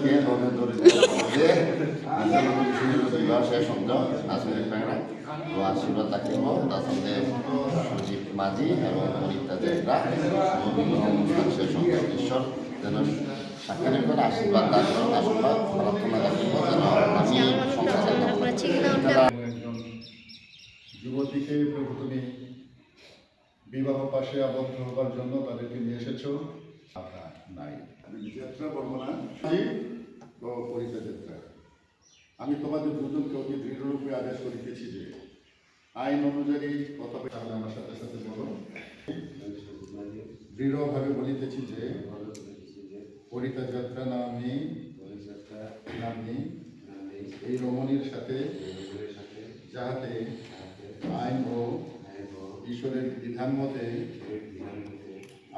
কে ধরে ধরে যে বিবাহ শেষ সংযোগ নাসির প্যাংরা তো আশীর্বাদ থাকিব তাছাড়া সুজিত মাঝি এবং অনিতা জেঠরা অনুষ্ঠান শেষ সংযোগ ঈশ্বর যেন সাক্ষাৎ করে আশীর্বাদ দান করেন আশীর্বাদ প্রার্থনা রাখিব যেন আমি একজন যুবতীকে প্রভু তুমি বিবাহ পাশে আবদ্ধ হবার জন্য তাদেরকে নিয়ে এসেছো নাই আমি যাত্রা বলবো না ও পরিচয় যাত্রা আমি তোমাদের দুজনকে অতি দৃঢ়রূপে আদেশ করিতেছি যে আইন অনুযায়ী কথা তাহলে আমার সাথে সাথে বলো দৃঢ়ভাবে বলিতেছি যে পরিতা যাত্রা নামে এই রমণীর সাথে যাহাতে আইন ও ঈশ্বরের বিধান মতে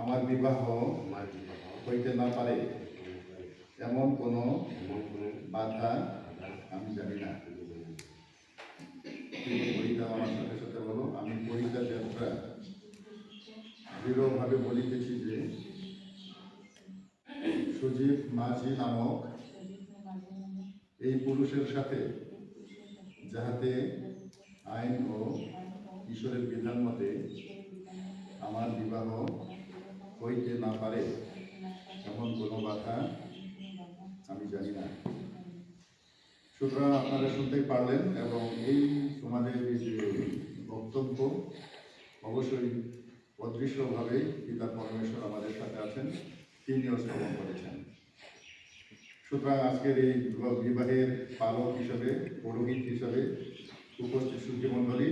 আমার বিবাহ হইতে না পারে এমন কোনো বাধা আমি জানি না। পরিতা আমার সাথে সাথে বলো আমি পরিতা যাত্রা দৃঢ়ভাবে বলিতেছি যে সুজিত মাঝি নামক এই পুরুষের সাথে যাহাতে আইন ও ঈশ্বরের বিধান মতে আমার বিবাহ হইতে না পারে এমন কোনো বাধা আমি জানি না। সুতরাং আপনারা শুনতেই পারলেন এবং এই তোমাদের এই যে বক্তব্য অবশ্যই অদৃশ্যভাবেই পিতা পরমেশ্বর আমাদের সাথে আছেন, তিনিও শ্রবণ করেছেন। সুতরাং আজকের এই বিবাহের পালক হিসাবে পুরোহিত হিসাবে উপস্থিত সুধীমণ্ডলী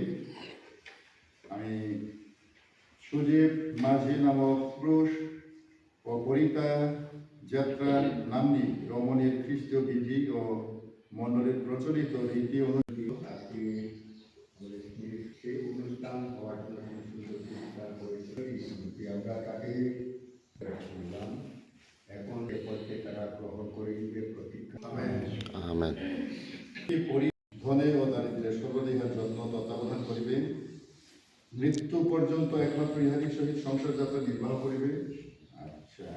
আমি সুজিত মাঝি নামক পুরুষ ও পরিতা যাত্রা নাম্নী রমণীর খ্রিস্টীয় বিধি ও মণ্ডলের প্রচলিত রীতি অনুযায়ী আজকে সেই অনুষ্ঠান হওয়ার জন্য আমরা তাকে শুনলাম। এখন এ পথে তারা গ্রহণ করে নিবে প্রতিজ্ঞা। আমেন। ধনে ও দারিদ্র্যের সর্বদিকের যত্ন তত্ত্বাবধান করিবে, মৃত্যু পর্যন্ত একমাত্র ইহারই সহিত সংসার যাত্রা নির্বাহ করিবে। আচ্ছা,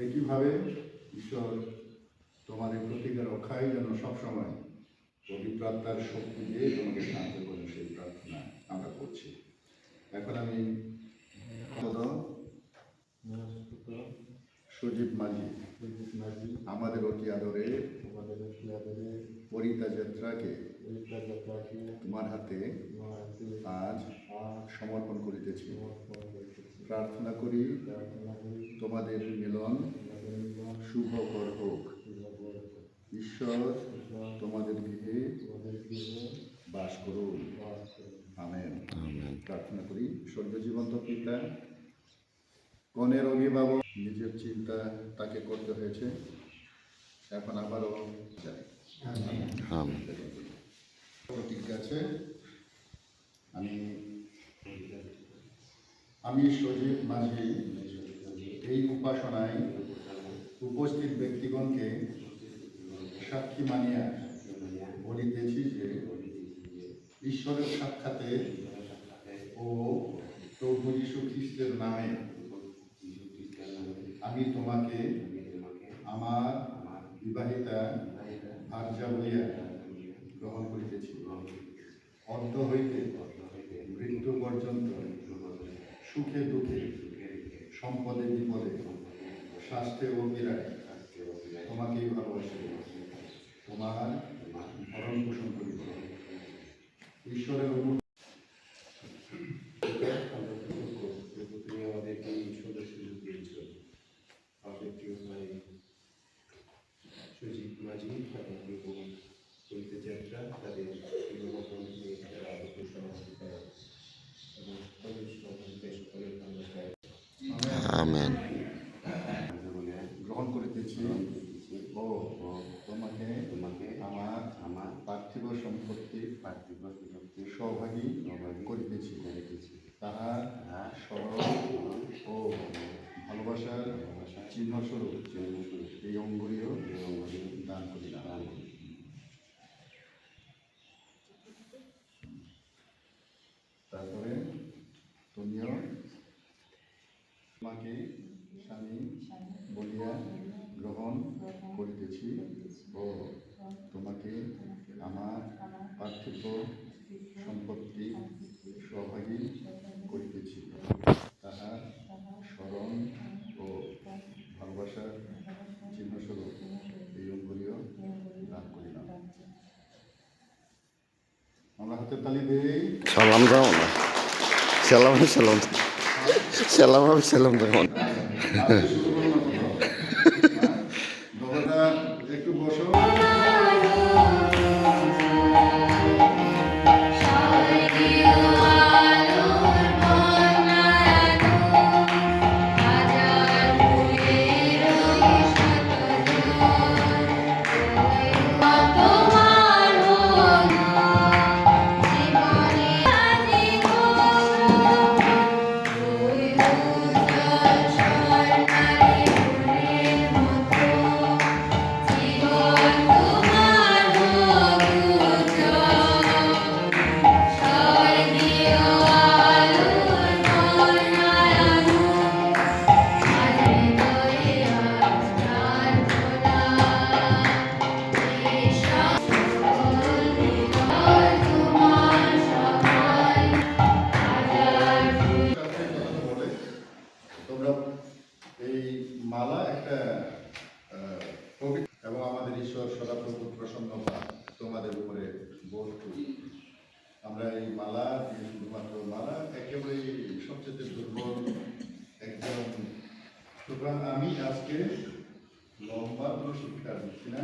একইভাবে ঈশ্বর তোমাদের প্রতিজ্ঞা রক্ষায় যেন সবসময় পবিত্র আত্মার শক্তি দিয়ে তোমাকে সাহায্য করেন, সেই প্রার্থনা আমরা করছি। এখন আমি সুজিত মাঝি আমাদের অতি আদরে পরিতা যাত্রাকে তোমার হাতে আজ সমর্পণ করিতেছি। প্রার্থনা করি তোমাদের মিলন শুভকর হোক। ঈশ্বর তোমাদের গৃহে বাস করুন। আমেন। প্রার্থনা করি। স্বর্গজীবন্ত পিতা, কনের অভিভাবক নিজের চিন্তা তাকে করতে হয়েছে, এখন আবারও যায় প্রতিজ্ঞা আছে। আমি সুজিত মাঝি এই উপাসনায় উপস্থিত ব্যক্তিগণকে সাক্ষী মানিয়া বলিতেছি যে ঈশ্বরের সাক্ষাতে ও প্রভু যীশু খ্রিস্টের নামে আমি তোমাকে আমার বিবাহিতা ভার্যা বলিয়া গ্রহণ করিতেছি। অর্ধ হইতে মৃত্যু পর্যন্ত সুখে দুঃখে সম্পদে বিপদে স্বাস্থ্যে ও পীড়ায় তোমাকেই ভালোবাসি, তোমার ভরণ পোষণ করিব। ঈশ্বরের তুমি আমাদেরকে এই সুন্দর সুযোগ দিয়েছ। আমাদের প্রিয় ভাই সুজিত মাঝি এবং পরিতা যাত্রা তাদের আমেন। গ্রহণ করিতেছি ও তোমাকে আমার পার্থিব সম্পত্তি সৌভাগী করিতেছি। তাহা সরল ও ভালোবাসার চিহ্নস্বরূপ এই অঙ্গুরীয় দান করিলাম। তারপরে তুমিও তোমাকে স্বামী বলিয়া গ্রহণ করিতে করিতেছি ও তোমাকে আমার পার্থিব সম্পত্তি সহভাগী করিতেছি, তাহার স্মরণ ও ভালোবাসার চিহ্নস্বরূপ এই অঙ্গুলীয় দান করিলাম। আমরা হাতের তালি দেই। সালাম দাও না, সালাম সালাম সালাম সালাম দাও। আজকে শুরু করো না কোথাও। দোকানটা একটু বসো। বলে তোমরা এই মালা একটা পবিত্র এবং আমাদের ঈশ্বর সদাপ্রভু প্রসন্নতা তোমাদের উপরে বস্তু। আমরা এই মালা শুধুমাত্র মালা একেবারে সবচেয়ে দুর্বল একজন, সুতরাং আমি আজকে লম্বা কোনো শিক্ষা দিচ্ছি না।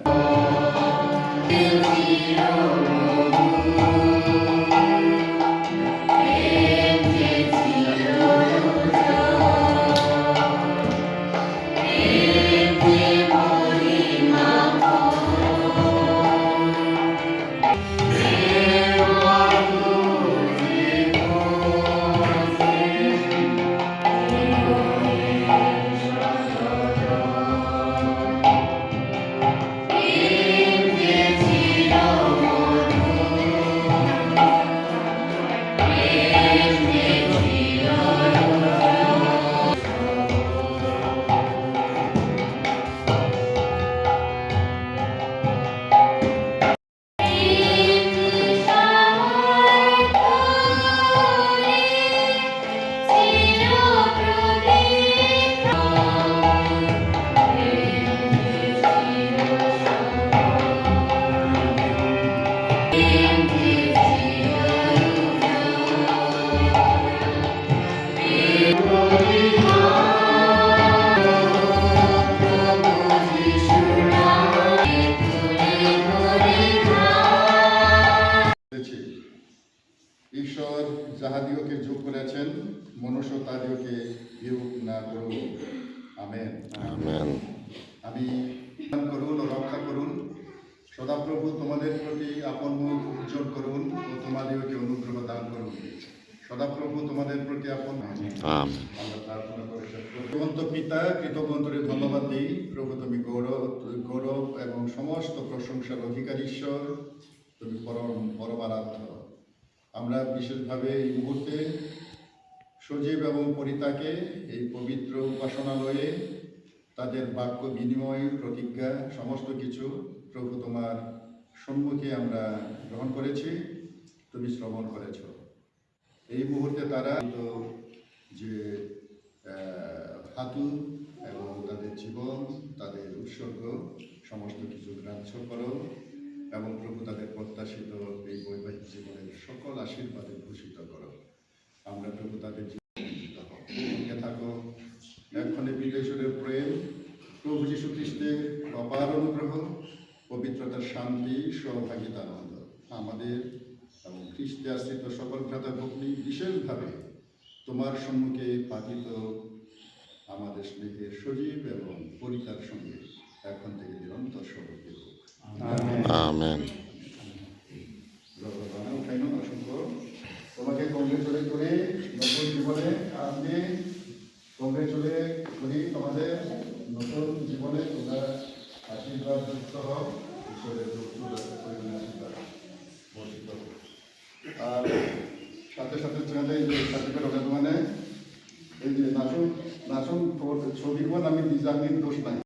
ঈশ্বর যাহাদিওকে যোগ করেছেন, মনুষ্য তাদিওকে বিয়োগ না করুন। আমেন। আমেন। আমি করুন ও রক্ষা করুন, সদাপ্রভু তোমাদের প্রতি আপন মুখ উজ্জ্বল করুন ও তোমাদিওকে অনুগ্রহ দান করুন। সদাপ্রভু তোমাদের প্রতি আপন। আমরা প্রার্থনা করে জীবন্ত পিতা, কৃতজ্ঞতরে ধন্যবাদ দিই। প্রভু তুমি গৌরব এবং সমস্ত প্রশংসার অধিকারী ঈশ্বর, তুমি পরম আরাধ্য। আমরা বিশেষভাবে এই মুহূর্তে সজীব এবং পরিতাকে এই পবিত্র উপাসনালয়ে তাদের বাক্য বিনিময়, প্রতিজ্ঞা সমস্ত কিছু প্রভু তোমার সম্মুখে আমরা গ্রহণ করেছি, তুমি শ্রবণ করেছ। এই মুহূর্তে তারা যে হাতু এবং তাদের জীবন, তাদের উৎসর্গ সমস্ত কিছু গ্রাহ্য করো এবং প্রভু তাদের প্রত্যাশিত এই বৈবাহিক জীবনের সকল আশীর্বাদে ভূষিত করো। আমরা প্রভু তাদের জীবনে থাকো এক্ষণে বিদেশের প্রেম, প্রভু যীশু খ্রিস্টের অপার অনুগ্রহ, পবিত্রতার শান্তি, সহভাগিতার আনন্দ আমাদের এবং খ্রিস্টে আশ্রিত সকল ভ্রাতা ভগ্নী বিশেষভাবে তোমার সম্মুখে পাঠিত আমাদের স্নেহের সজীব এবং পরিতার সঙ্গে এখন থেকে নিরন্তর সবকে হোক। আমেন। অসংখ্য তোমাকে কংগ্রেচুলেট করে নতুন জীবনে আপনি কংগ্রেচুলেট করি, তোমাদের নতুন জীবনে তোমরা আশীর্বাদ যুক্ত হও, ঈশ্বরের আশীর্বাদ বর্ষিত হোক। আর সাথে সাথে চ্যানেলে সার্টিফিকেট হবে মানে এই যে নাচন ছবির আমি ডিজাইনের দোষ নাই।